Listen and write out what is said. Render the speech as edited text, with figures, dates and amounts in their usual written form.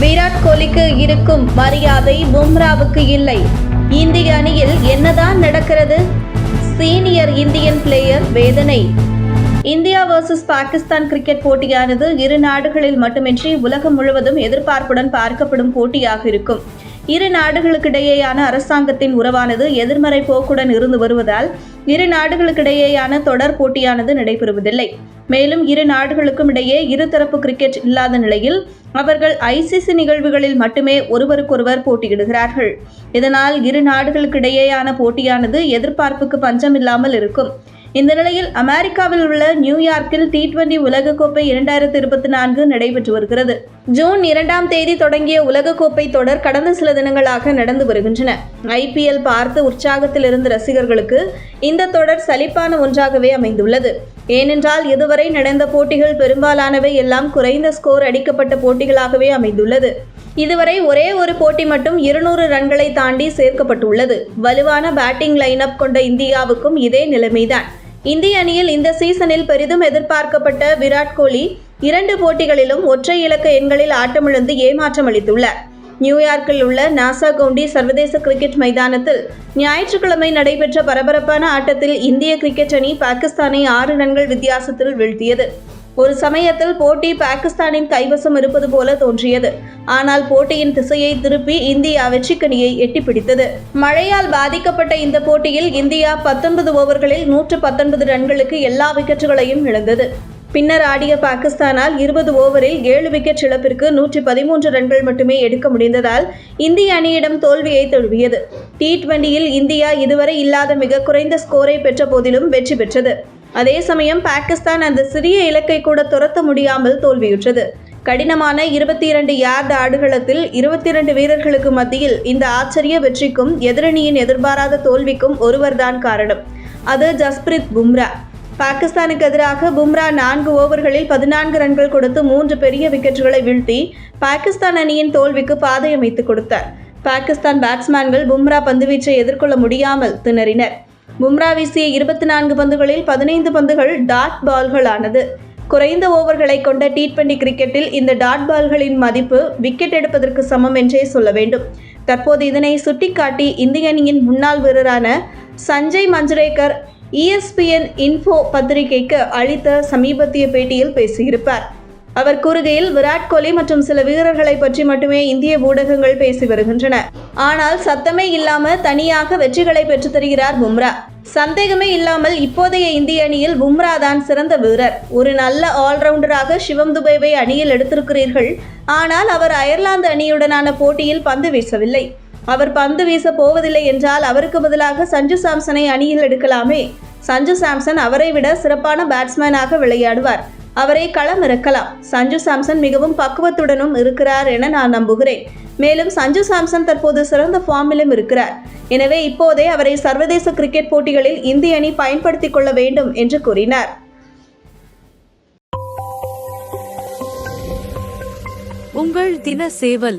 விராட் கோலிக்கு இருக்கும் மரியாதை பும்ராவுக்கு இல்லை. இந்திய அணியில் என்னதான் நடக்கிறது? சீனியர் இந்தியன் பிளேயர் வேதனை. இந்தியா vs பாகிஸ்தான் கிரிக்கெட் போட்டியானது இரு நாடுகளில் மட்டுமின்றி உலகம் முழுவதும் எதிர்பார்ப்புடன் பார்க்கப்படும் போட்டியாக இருக்கும். இரு நாடுகளுக்கிடையேயான அரசாங்கத்தின் உறவானது எதிர்மறை போக்குடன் இருந்து வருவதால் இரு நாடுகளுக்கிடையேயான தொடர் போட்டியானது நடைபெறுவதில்லை. மேலும் இரு நாடுகளுக்கும் இடையே இருதரப்பு கிரிக்கெட் இல்லாத நிலையில் அவர்கள் ICC நிகழ்வுகளில் மட்டுமே ஒருவருக்கொருவர் போட்டியிடுகிறார்கள். இதனால் இரு நாடுகளுக்கிடையேயான போட்டியானது எதிர்பார்ப்புக்கு பஞ்சமில்லாமல் இருக்கும். இந்த நிலையில் அமெரிக்காவில் உள்ள நியூயார்க்கில் T20 உலகக்கோப்பை 2024 நடைபெற்று வருகிறது. ஜூன் 2ஆம் தேதி தொடங்கிய உலகக்கோப்பை தொடர் கடந்த சில தினங்களாக நடந்து வருகின்றன. IPL பார்த்து உற்சாகத்தில் இருந்த ரசிகர்களுக்கு இந்த தொடர் சலிப்பான ஒன்றாகவே அமைந்துள்ளது. ஏனென்றால் இதுவரை நடந்த போட்டிகள் பெரும்பாலானவை எல்லாம் குறைந்த ஸ்கோர் அடிக்கப்பட்ட போட்டிகளாகவே அமைந்துள்ளது. இதுவரை ஒரே ஒரு போட்டி மட்டும் 200 ரன்களை தாண்டி சேர்க்கப்பட்டுள்ளது. வலுவான பேட்டிங் லைனப் கொண்ட இந்தியாவுக்கும் இதே நிலைமைதான். இந்திய அணியில் இந்த சீசனில் பெரிதும் எதிர்பார்க்கப்பட்ட விராட் கோலி 2 போட்டிகளிலும் ஒற்றை இலக்க எண்களில் ஆட்டமிழந்து ஏமாற்றம் அளித்துள்ளார். நியூயார்க்கில் உள்ள நாசா கவுண்டி சர்வதேச கிரிக்கெட் மைதானத்தில் ஞாயிற்றுக்கிழமை நடைபெற்ற பரபரப்பான ஆட்டத்தில் இந்திய கிரிக்கெட் அணி பாகிஸ்தானை 6 ரன்கள் வித்தியாசத்தில் வீழ்த்தியது. ஒரு சமயத்தில் போட்டி பாகிஸ்தானின் கைவசம் இருப்பது போல தோன்றியது. ஆனால் போட்டியின் திசையை திருப்பி இந்தியா வெற்றிக்கனியை எட்டிப்பிடித்தது. மழையால் பாதிக்கப்பட்ட இந்த போட்டியில் இந்தியா 19 ஓவர்களில் 119 ரன்களுக்கு எல்லா விக்கெட்டுகளையும் இழந்தது. பின்னர் ஆடிய பாகிஸ்தானால் 20 ஓவரில் 7 விக்கெட் இழப்பிற்கு 113 ரன்கள் மட்டுமே எடுக்க முடிந்ததால் இந்திய அணியிடம் தோல்வியை தழுவியது. T20யில் இந்தியா இதுவரை இல்லாத மிக குறைந்த ஸ்கோரை பெற்ற போதிலும் வெற்றி பெற்றது. அதே சமயம் பாகிஸ்தான் அந்த சிறிய இலக்கை கூட துரத்த முடியாமல் தோல்வியுற்றது. கடினமான 22 யார்டு ஆடுகளத்தில் 22 வீரர்களுக்கு மத்தியில் இந்த ஆச்சரிய வெற்றிக்கும் எதிரணியின் எதிர்பாராத தோல்விக்கும் ஒருவர்தான் காரணம். அது ஜஸ்பிரித் பும்ரா. பாகிஸ்தானுக்கு எதிராக பும்ரா 4 ஓவர்களில் 14 ரன்கள் கொடுத்து 3 பெரிய விக்கெட்டுகளை வீழ்த்தி பாகிஸ்தான் அணியின் தோல்விக்கு பாதை அமைத்துக் கொடுத்தார். பாகிஸ்தான் பேட்ஸ்மேன்கள் பும்ரா பந்துவீச்சை எதிர்கொள்ள முடியாமல் திணறினர். பும்ரா வீசிய 24 பந்துகளில் 15 பந்துகள் டாட் பால்கள் ஆனது. குறைந்த ஓவர்களை கொண்ட T20 கிரிக்கெட்டில் இந்த டாட் பால்களின் மதிப்பு விக்கெட் எடுப்பதற்கு சமம் என்றே சொல்ல வேண்டும். தற்போது இதனை சுட்டிக்காட்டி இந்திய அணியின் முன்னாள் வீரரான சஞ்சய் மஞ்சுரேக்கர் ESPN இன்ஃபோ பத்திரிகைக்கு அளித்த சமீபத்திய பேட்டியில் பேசியிருப்பார். அவர் கூறுகையில், விராட் கோலி மற்றும் சில வீரர்களை பற்றி மட்டுமே இந்திய ஊடகங்கள் பேசி வருகின்றன. ஆனால் சத்தமே இல்லாம தனியாக வெற்றிகளை பெற்று தருகிறார் பும்ரா. சந்தேகமே இல்லாமல் இப்போதைய இந்திய அணியில் பும்ரா தான் சிறந்த வீரர். ஒரு நல்ல ஆல்ரவுண்டராக சிவம் துபேவை அணியில் எடுத்திருக்கிறீர்கள். ஆனால் அவர் அயர்லாந்து அணியுடனான போட்டியில் பந்து வீசவில்லை. அவர் பந்து வீச போவதில்லை என்றால் அவருக்கு பதிலாக சஞ்சு சாம்சனை அணியில் எடுக்கலாமே. சஞ்சு சாம்சன் அவரை விட சிறப்பான பேட்ஸ்மேனாக விளையாடுவார். அவரை களம் இறக்கலாம். சஞ்சு சாம்சன் மிகவும் பக்குவத்துடனும் இருக்கிறார் என நான் நம்புகிறேன். மேலும் சஞ்சு சாம்சன் தற்போது சிறந்த ஃபார்மிலும் இருக்கிறார். எனவே இப்போதே அவரை சர்வதேச கிரிக்கெட் போட்டிகளில் இந்திய அணி பயன்படுத்திக் கொள்ள வேண்டும் என்று கூறினார். உங்கள் தின சேவல்